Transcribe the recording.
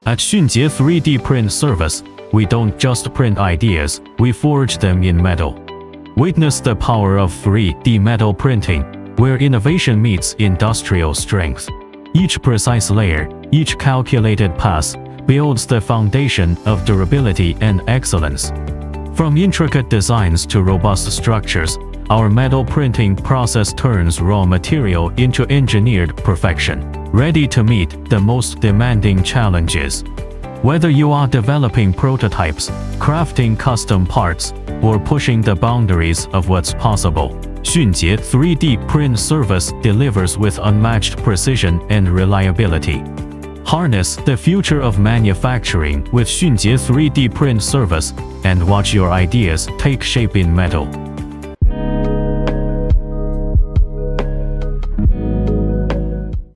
At Xunjie 3D Print Service, we don't just print ideas, we forge them in metal. Witness the power of 3D metal printing, where innovation meets industrial strength. Each precise layer, each calculated pass, builds the foundation of durability and excellence. From intricate designs to robust structures, our metal printing process turns raw material into engineered perfection, ready to meet the most demanding challenges. Whether you are developing prototypes, crafting custom parts, or pushing the boundaries of what's possible, Xunjie 3D Print Service delivers with unmatched precision and reliability. Harness the future of manufacturing with Xunjie 3D Print Service and watch your ideas take shape in metal.